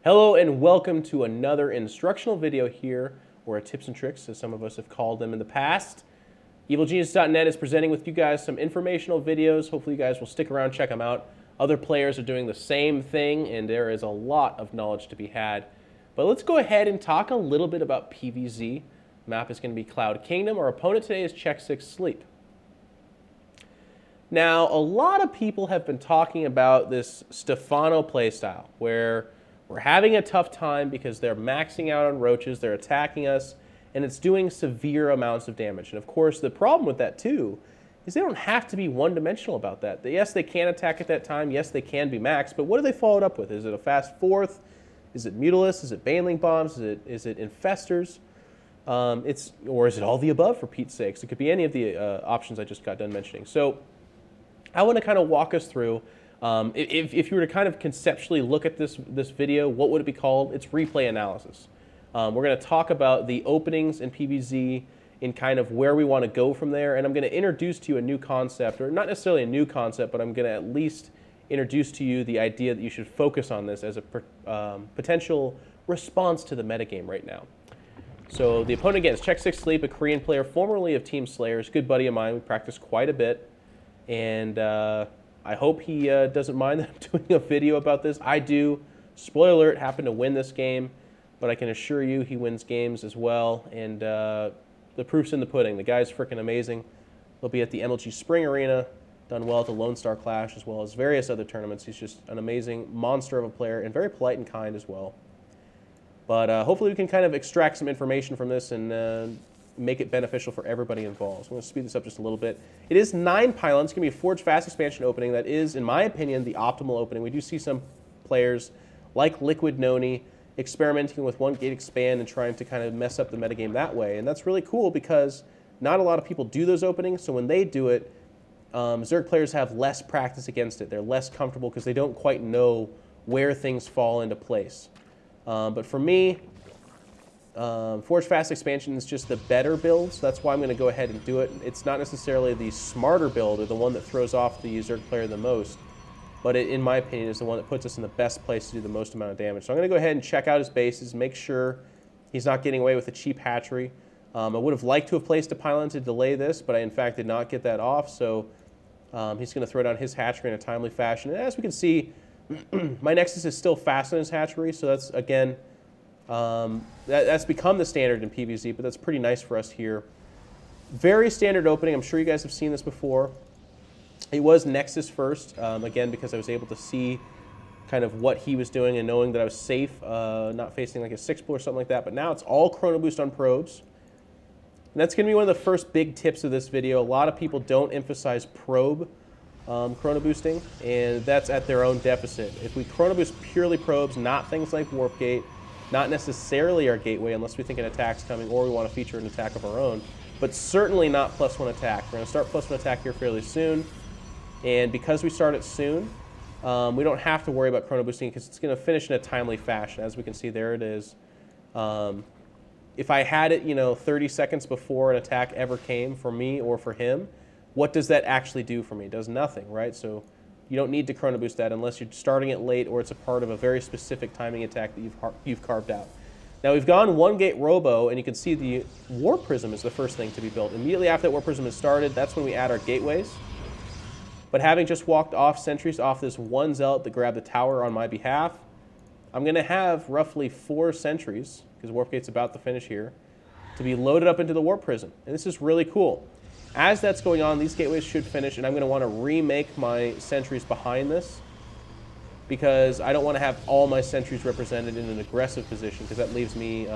Hello and welcome to another instructional video here, or tips and tricks, as some of us have called them in the past. EvilGenius.net is presenting with you guys some informational videos. Hopefully you guys will stick around, check them out. Other players are doing the same thing, and there is a lot of knowledge to be had. But let's go ahead and talk a little bit about PvZ. Map is going to be Cloud Kingdom. Our opponent today is Check 6 Sleep. Now, a lot of people have been talking about this Stefano playstyle, where we're having a tough time because they're maxing out on roaches, they're attacking us, and it's doing severe amounts of damage. And of course, the problem with that too is they don't have to be one-dimensional about that. Yes, they can attack at that time. Yes, they can be maxed, but what do they follow it up with? Is it a fast fourth? Is it Mutalisk? Is it Baneling Bombs? Is it Infestors? Or is it all the above, for Pete's sakes? It could be any of the options I just got done mentioning. So I want to kind of walk us through. If you were to kind of conceptually look at this video, what would it be called? It's replay analysis. We're going to talk about the openings in PvZ and kind of where we want to go from there. And I'm going to introduce to you a new concept, or not necessarily a new concept, but I'm going to at least introduce to you the idea that you should focus on this as a potential response to the metagame right now. So the opponent again is Check 6 Sleep, a Korean player formerly of Team Slayers, good buddy of mine. We practiced quite a bit. And I hope he doesn't mind that I'm doing a video about this. I do. Spoiler alert, happened to win this game, but I can assure you he wins games as well. And the proof's in the pudding. The guy's freaking amazing. He'll be at the MLG Spring Arena, done well at the Lone Star Clash, as well as various other tournaments. He's just an amazing monster of a player and very polite and kind as well. But hopefully we can kind of extract some information from this and make it beneficial for everybody involved. So I'm going to speed this up just a little bit. It is 9 pylons. It's going to be a Forge Fast expansion opening. That is, in my opinion, the optimal opening. We do see some players like Liquid Noni experimenting with one gate expand and trying to kind of mess up the metagame that way. And that's really cool because not a lot of people do those openings. So when they do it, Zerg players have less practice against it. They're less comfortable because they don't quite know where things fall into place. But for me, Forge Fast expansion is just the better build, so that's why I'm going to go ahead and do it. It's not necessarily the smarter build or the one that throws off the Zerg player the most, but it, in my opinion, is the one that puts us in the best place to do the most amount of damage. So I'm going to go ahead and check out his bases, make sure he's not getting away with a cheap hatchery. I would have liked to have placed a pylon to delay this, but I in fact did not get that off, so he's going to throw down his hatchery in a timely fashion. And as we can see, my Nexus is still faster than his hatchery, so that's, again, that's become the standard in PvZ, but that's pretty nice for us here. Very standard opening. I'm sure you guys have seen this before. It was Nexus first, again, because I was able to see kind of what he was doing and knowing that I was safe, not facing like a 6-pool or something like that. But now it's all Chrono Boost on probes. And that's going to be one of the first big tips of this video. A lot of people don't emphasize probe Chrono Boosting, and that's at their own deficit. If we Chrono Boost purely probes, not things like Warp Gate, not necessarily our gateway unless we think an attack's coming or we want to feature an attack of our own, but certainly not +1 attack. We're going to start +1 attack here fairly soon, and because we start it soon, we don't have to worry about Chrono Boosting because it's going to finish in a timely fashion. As we can see, there it is. If I had it, 30 seconds before an attack ever came for me or for him, what does that actually do for me? It does nothing, right? So you don't need to Chrono Boost that unless you're starting it late or it's a part of a very specific timing attack that you've carved out. Now we've gone 1 gate Robo, and you can see the Warp Prism is the first thing to be built. Immediately after that Warp Prism is started, that's when we add our gateways. But having just walked off sentries off this one Zealot that grabbed the tower on my behalf, I'm going to have roughly 4 sentries, because Warp Gate's about to finish here, to be loaded up into the Warp Prism. And this is really cool. As that's going on, these gateways should finish, and I'm going to want to remake my sentries behind this because I don't want to have all my sentries represented in an aggressive position because that leaves me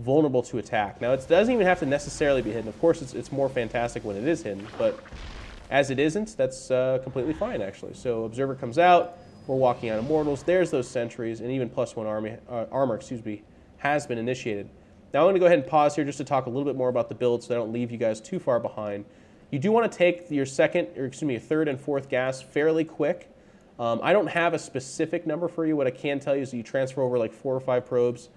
vulnerable to attack. Now, it doesn't even have to necessarily be hidden. Of course, it's more fantastic when it is hidden, but as it isn't, that's completely fine, actually. So Observer comes out, we're walking out Immortals, there's those sentries, and even +1 armor has been initiated. Now I'm going to go ahead and pause here just to talk a little bit more about the build so I don't leave you guys too far behind. You do want to take your third and fourth gas fairly quick. I don't have a specific number for you. What I can tell you is that you transfer over like 4 or 5 probes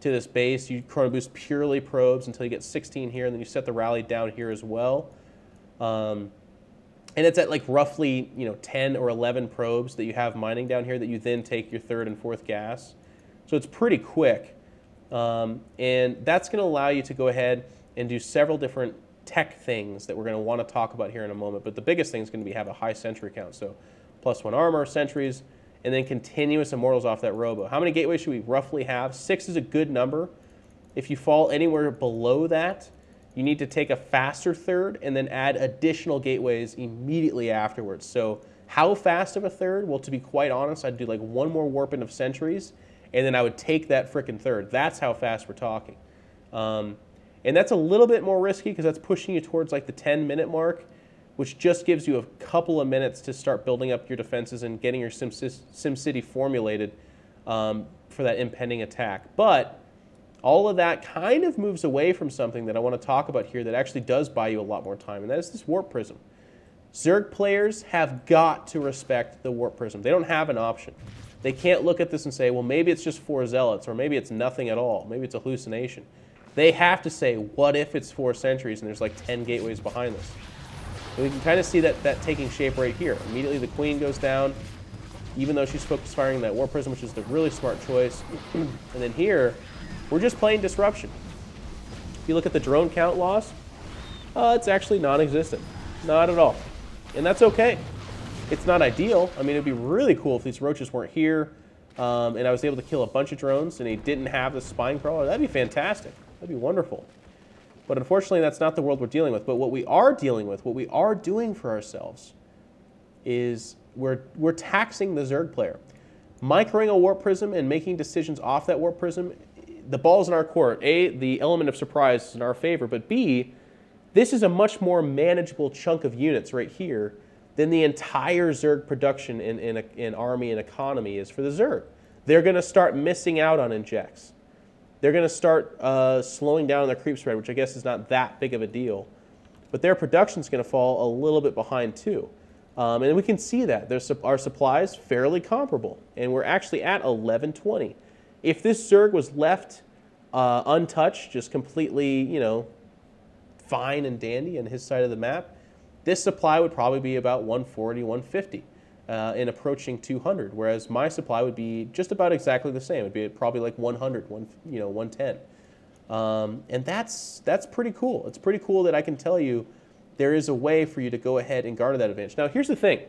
to this base. You Chrono Boost purely probes until you get 16 here, and then you set the rally down here as well. And it's at like roughly 10 or 11 probes that you have mining down here that you then take your third and fourth gas. So it's pretty quick. And that's going to allow you to go ahead and do several different tech things that we're going to want to talk about here in a moment. But the biggest thing is going to be have a high sentry count. So +1 armor, sentries, and then continuous immortals off that robo. How many gateways should we roughly have? 6 is a good number. If you fall anywhere below that, you need to take a faster third and then add additional gateways immediately afterwards. So how fast of a third? Well, to be quite honest, I'd do like 1 more warping of sentries, and then I would take that frickin' third. That's how fast we're talking. And that's a little bit more risky because that's pushing you towards like the 10-minute mark, which just gives you a couple of minutes to start building up your defenses and getting your SimCity formulated for that impending attack. But all of that kind of moves away from something that I want to talk about here that actually does buy you a lot more time, and that is this Warp Prism. Zerg players have got to respect the Warp Prism. They don't have an option. They can't look at this and say, well, maybe it's just 4 zealots, or maybe it's nothing at all. Maybe it's a hallucination. They have to say, what if it's 4 sentries and there's like 10 gateways behind this? And we can kind of see that taking shape right here. Immediately the queen goes down, even though she's focus firing that Warp Prism, which is the really smart choice. And then here, we're just playing disruption. If you look at the drone count loss, it's actually non-existent. Not at all. And that's okay. It's not ideal. I mean, it'd be really cool if these roaches weren't here and I was able to kill a bunch of drones and he didn't have the spine crawler. That'd be fantastic. That'd be wonderful. But unfortunately, that's not the world we're dealing with. But what we are dealing with, what we are doing for ourselves, is we're taxing the Zerg player. Microing a Warp Prism and making decisions off that Warp Prism, the ball's in our court. A, the element of surprise is in our favor, but B, this is a much more manageable chunk of units right here than the entire Zerg production in Army and Economy is for the Zerg. They're going to start missing out on injects. They're going to start slowing down their creep spread, which I guess is not that big of a deal. But their production's going to fall a little bit behind too. And we can see that. Our supply is fairly comparable, and we're actually at 1120. If this Zerg was left untouched, just completely, you know, fine and dandy on his side of the map, this supply would probably be about 140, 150 and approaching 200, whereas my supply would be just about exactly the same. It would be probably like 100, 110. And that's pretty cool. It's pretty cool that I can tell you there is a way for you to go ahead and garner that advantage. Now, here's the thing.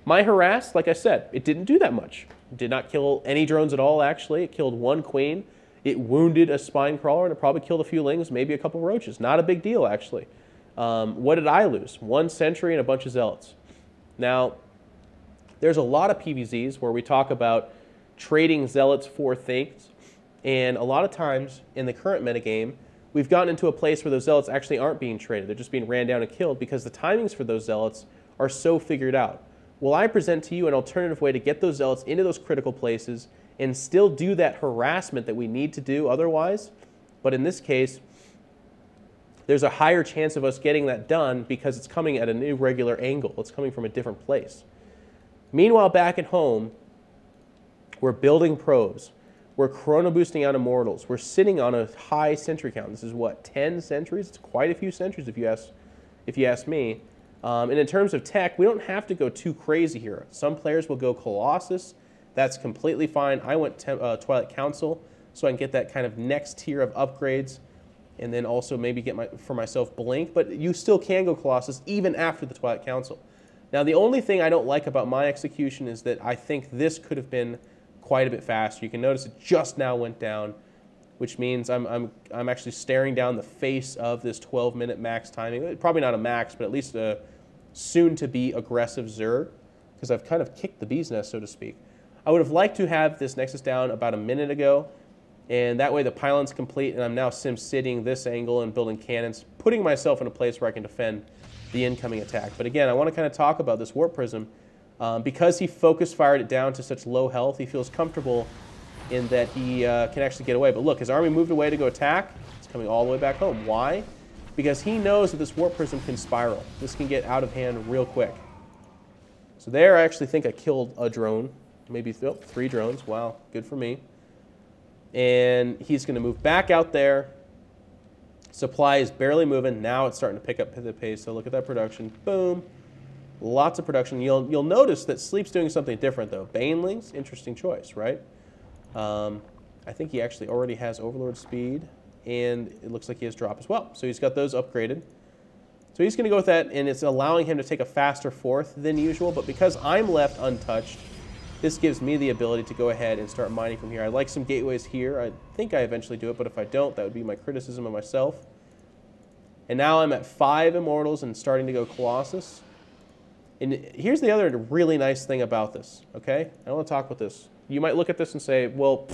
My harass, like I said, it didn't do that much. It did not kill any drones at all, actually. It killed 1 queen. It wounded a spine crawler, and it probably killed a few lings, maybe a couple roaches. Not a big deal, actually. What did I lose? 1 sentry and a bunch of zealots. Now, there's a lot of PvZs where we talk about trading zealots for things, and a lot of times in the current metagame, we've gotten into a place where those zealots actually aren't being traded. They're just being ran down and killed because the timings for those zealots are so figured out. Well, I present to you an alternative way to get those zealots into those critical places and still do that harassment that we need to do otherwise. But in this case, there's a higher chance of us getting that done because it's coming at an irregular angle. It's coming from a different place. Meanwhile, back at home, we're building probes. We're chrono boosting out immortals. We're sitting on a high sentry count. This is what, 10 sentries? It's quite a few sentries if you ask me. And in terms of tech, we don't have to go too crazy here. Some players will go Colossus. That's completely fine. I went Twilight Council so I can get that kind of next tier of upgrades and then also maybe get for myself Blink. But you still can go Colossus even after the Twilight Council. Now, the only thing I don't like about my execution is that I think this could have been quite a bit faster. You can notice it just now went down, which means I'm actually staring down the face of this 12-minute max timing. Probably not a max, but at least a soon-to-be aggressive Zerg, because I've kind of kicked the bee's nest, so to speak. I would have liked to have this Nexus down about a minute ago, and that way the pylon's complete, and I'm now sim-sitting this angle and building cannons, putting myself in a place where I can defend the incoming attack. But again, I want to kind of talk about this Warp Prism. Because he focus fired it down to such low health, he feels comfortable in that he can actually get away. But look, his army moved away to go attack. It's coming all the way back home. Why? Because he knows that this Warp Prism can spiral. This can get out of hand real quick. So there, I actually think I killed a drone. Maybe 3 drones. Wow, good for me. And he's going to move back out there. Supply is barely moving. Now it's starting to pick up the pace. So look at that production. Boom. Lots of production. You'll notice that Sleep's doing something different, though. Banelings, interesting choice, right? I think he actually already has Overlord speed, and it looks like he has drop as well. So he's got those upgraded. So he's going to go with that, and it's allowing him to take a faster fourth than usual, but because I'm left untouched, this gives me the ability to go ahead and start mining from here. I like some gateways here. I think I eventually do it, but if I don't, that would be my criticism of myself. And now I'm at 5 Immortals and starting to go Colossus. And here's the other really nice thing about this, okay? I want to talk about this. You might look at this and say, well,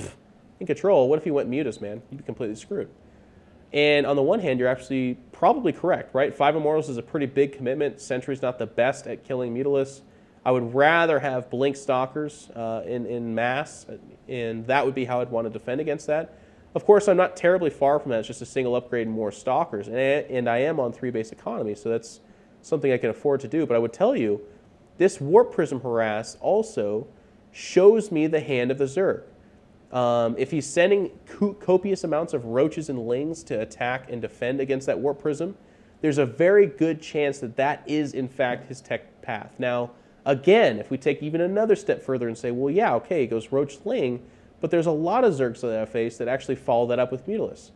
in Control, what if he went Mutas, man? You'd be completely screwed. And on the one hand, you're actually probably correct, right? 5 Immortals is a pretty big commitment. Sentry's not the best at killing Mutalisks. I would rather have Blink Stalkers in mass, and that would be how I'd want to defend against that. Of course, I'm not terribly far from that. It's just a single upgrade and more Stalkers. And I am on 3 base economy, so that's something I can afford to do. But I would tell you, this Warp Prism Harass also shows me the hand of the Zerg. If he's sending copious amounts of roaches and lings to attack and defend against that Warp Prism, there's a very good chance that that is, in fact, his tech path. Now, again, if we take even another step further and say, well, yeah, okay, it goes Roach Ling, but there's a lot of Zergs that I face that actually follow that up with Mutalisks.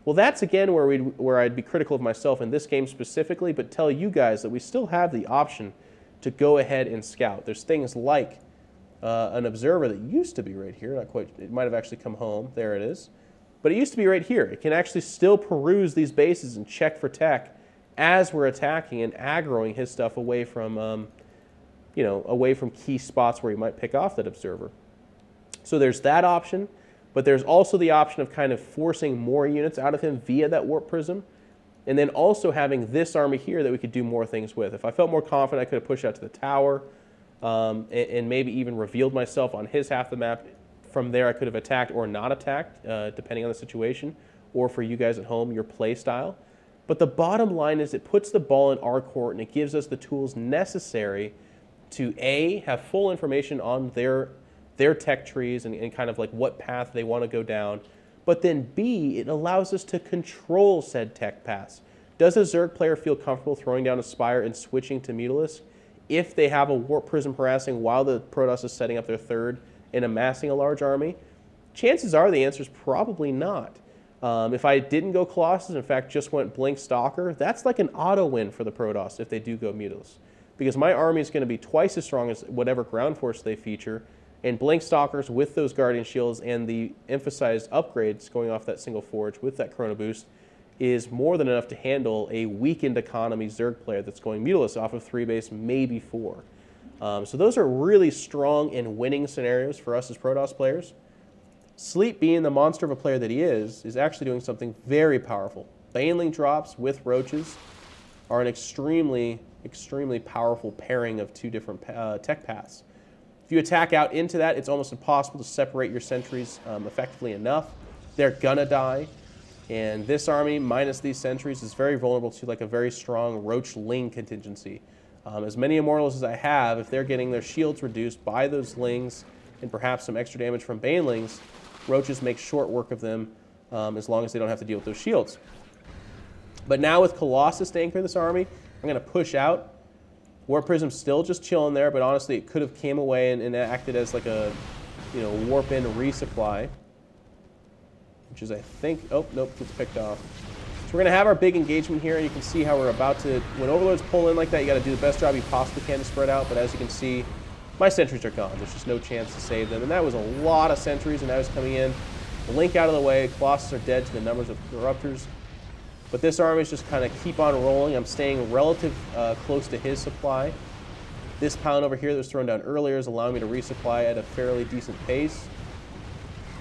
Well, that's, again, where I'd be critical of myself in this game specifically, but tell you guys that we still have the option to go ahead and scout. There's things like an observer that used to be right here. Not quite. It might have actually come home. There it is. But it used to be right here. It can actually still peruse these bases and check for tech as we're attacking and aggroing his stuff away from, away from key spots where he might pick off that observer. So there's that option, but there's also the option of kind of forcing more units out of him via that Warp Prism, and then also having this army here that we could do more things with. If I felt more confident, I could have pushed out to the tower, and maybe even revealed myself on his half of the map. From there, I could have attacked or not attacked, depending on the situation, or for you guys at home, your play style. But the bottom line is it puts the ball in our court, and it gives us the tools necessary to, A, have full information on their tech trees and kind of like what path they want to go down. But then, B, it allows us to control said tech paths. Does a Zerg player feel comfortable throwing down a Spire and switching to Mutalisk if they have a Warp Prism harassing while the Protoss is setting up their third and amassing a large army? Chances are the answer is probably not. If I didn't go Colossus, in fact just went Blink Stalker, that's like an auto win for the Protoss if they do go Mutalisk. Because my army is going to be twice as strong as whatever ground force they feature, and Blink Stalkers with those Guardian Shields and the emphasized upgrades going off that single forge with that Chrono Boost is more than enough to handle a weakened economy Zerg player that's going Mutalisk off of 3 base, maybe 4. So those are really strong and winning scenarios for us as Protoss players. Sleep, being the monster of a player that he is actually doing something very powerful. Baneling drops with Roaches are an extremely, extremely powerful pairing of 2 different tech paths. If you attack out into that, it's almost impossible to separate your sentries effectively enough. They're gonna die. And this army, minus these sentries, is very vulnerable to like a very strong Roach Ling contingency. As many Immortals as I have, if they're getting their shields reduced by those Lings and perhaps some extra damage from Banelings, Roaches make short work of them as long as they don't have to deal with those shields. But now with Colossus to anchor this army, I'm going to push out. Warp Prism's still just chilling there, but honestly it could have came away and acted as like a warp in resupply. Which is, I think, oh, nope, gets picked off. So we're going to have our big engagement here, and you can see how we're about to, when Overlords pull in like that, you got to do the best job you possibly can to spread out, but as you can see, my sentries are gone. There's just no chance to save them, and that was a lot of sentries, and that was coming in. The Link out of the way, Colossus are dead to the numbers of Corruptors, but this army is just kind of keep on rolling. I'm staying relative close to his supply. This pound over here that was thrown down earlier is allowing me to resupply at a fairly decent pace.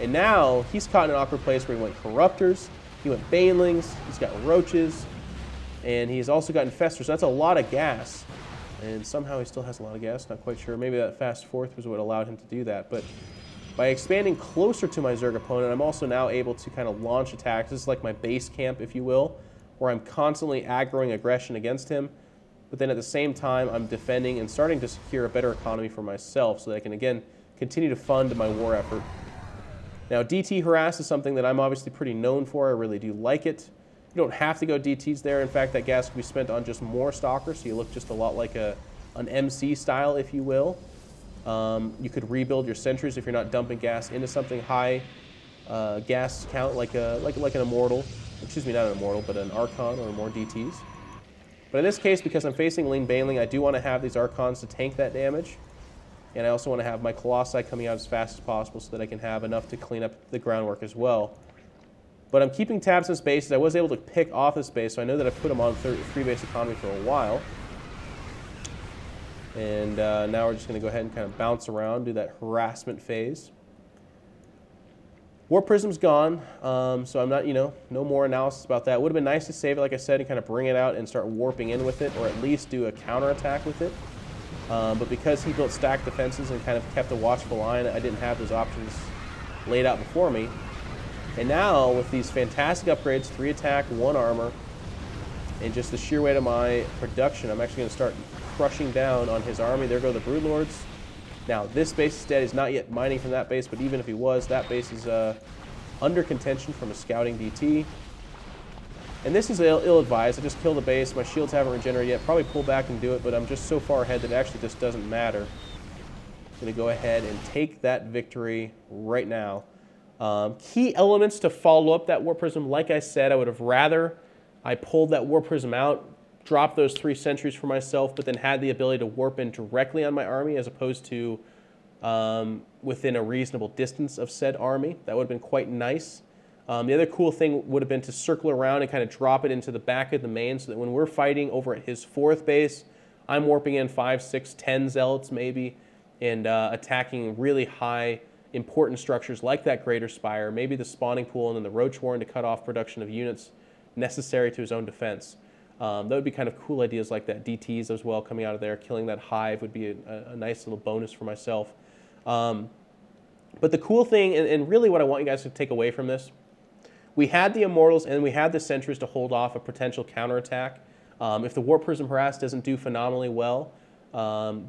And now he's caught in an awkward place where he went Corruptors, he went Banelings, he's got Roaches, and he's also got Infestors. So that's a lot of gas. And somehow he still has a lot of gas, not quite sure. Maybe that fast fourth was what allowed him to do that. But by expanding closer to my Zerg opponent, I'm also now able to kind of launch attacks. This is like my base camp, if you will, where I'm constantly aggroing aggression against him. But then at the same time, I'm defending and starting to secure a better economy for myself so that I can, again, continue to fund my war effort. Now, DT Harass is something that I'm obviously pretty known for. I really do like it. You don't have to go DTs there. In fact, that gas can be spent on just more Stalkers, so you look just a lot like an MC style, if you will. You could rebuild your sentries if you're not dumping gas into something high gas count like an Immortal. Excuse me, not an Immortal, but an Archon or more DTs. But in this case, because I'm facing Lean Baneling, I do want to have these Archons to tank that damage. And I also want to have my Colossi coming out as fast as possible so that I can have enough to clean up the groundwork as well. But I'm keeping tabs on spaces. I was able to pick off the space, so I know that I've put them on 3 base economy for a while. And now we're just going to go ahead and kind of bounce around, do that harassment phase. Warp Prism's gone, so I'm not, no more analysis about that. It would have been nice to save it, like I said, and kind of bring it out and start warping in with it, or at least do a counterattack with it. But because he built stacked defenses and kind of kept a watchful line, I didn't have those options laid out before me. And now, with these fantastic upgrades, 3 attack, 1 armor, and just the sheer weight of my production, I'm actually going to start crushing down on his army. There go the Broodlords. Now, this base is dead. He's not yet mining from that base, but even if he was, that base is under contention from a scouting DT. And this is ill-advised. I just killed the base. My shields haven't regenerated yet. Probably pull back and do it, but I'm just so far ahead that it actually just doesn't matter. I'm going to go ahead and take that victory right now. Key elements to follow up that Warp Prism. Like I said, I would have rather I pulled that Warp Prism out, dropped those 3 sentries for myself, but then had the ability to warp in directly on my army as opposed to within a reasonable distance of said army. That would have been quite nice. The other cool thing would have been to circle around and kind of drop it into the back of the main so that when we're fighting over at his 4th base, I'm warping in 5, 6, 10 Zealots maybe and attacking really high important structures like that Greater Spire, maybe the Spawning Pool, and then the Roach Warren to cut off production of units necessary to his own defense. That would be kind of cool ideas like that. DTs as well coming out of there, killing that hive would be a nice little bonus for myself. But the cool thing, and really what I want you guys to take away from this, we had the Immortals and we had the Sentries to hold off a potential counterattack. If the Warp Prism Harass doesn't do phenomenally well,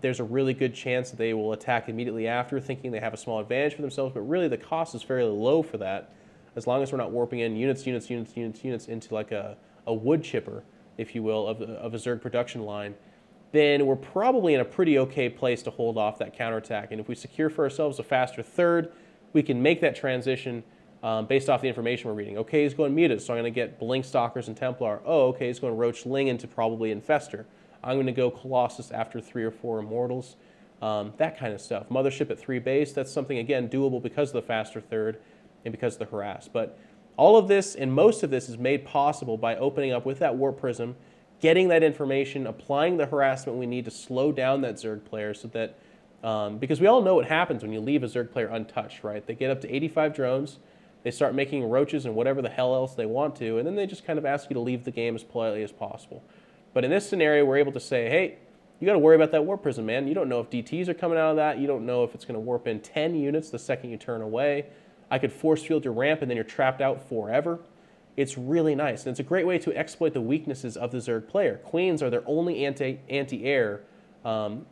there's a really good chance that they will attack immediately after, thinking they have a small advantage for themselves, but really the cost is fairly low for that, as long as we're not warping in units into like a wood chipper, if you will, of a Zerg production line, then we're probably in a pretty okay place to hold off that counterattack. And if we secure for ourselves a faster 3rd, we can make that transition based off the information we're reading. Okay, he's going muted, so I'm going to get Blink Stalkers and Templar. Oh, okay, he's going Roach Ling into probably Infester. I'm going to go Colossus after 3 or 4 Immortals. That kind of stuff. Mothership at 3 base, that's something, again, doable because of the faster 3rd and because of the harass. But all of this and most of this is made possible by opening up with that Warp Prism, getting that information, applying the harassment we need to slow down that Zerg player so that, because we all know what happens when you leave a Zerg player untouched, right? They get up to 85 drones, they start making roaches and whatever the hell else they want to, and then they just kind of ask you to leave the game as politely as possible. But in this scenario, we're able to say, hey, you got to worry about that Warp Prism, man. You don't know if DTs are coming out of that. You don't know if it's going to warp in 10 units the second you turn away. I could force field your ramp, and then you're trapped out forever. It's really nice, and it's a great way to exploit the weaknesses of the Zerg player. Queens are their only anti-air,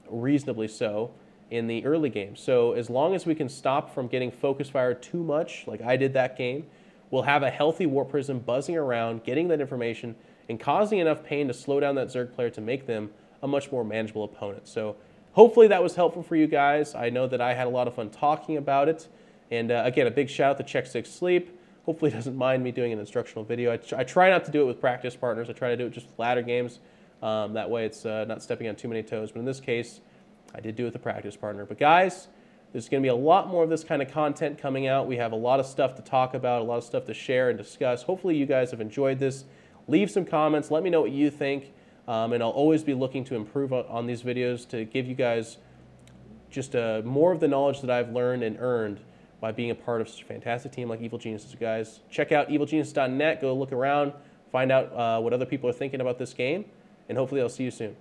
reasonably so, in the early game. So as long as we can stop from getting focus fire too much, like I did that game, we'll have a healthy Warp Prism buzzing around, getting that information, and causing enough pain to slow down that Zerg player to make them a much more manageable opponent. So hopefully that was helpful for you guys. I know that I had a lot of fun talking about it. And again, a big shout out to Check 6 Sleep. Hopefully he doesn't mind me doing an instructional video. I try not to do it with practice partners. I try to do it just with ladder games. That way it's not stepping on too many toes. But in this case, I did do it with a practice partner. But guys, there's going to be a lot more of this kind of content coming out. We have a lot of stuff to talk about, a lot of stuff to share and discuss. Hopefully you guys have enjoyed this. Leave some comments. Let me know what you think. And I'll always be looking to improve on these videos to give you guys just more of the knowledge that I've learned and earned by being a part of such a fantastic team like Evil Geniuses, guys. Check out evilgenius.net. Go look around. Find out what other people are thinking about this game. And hopefully I'll see you soon.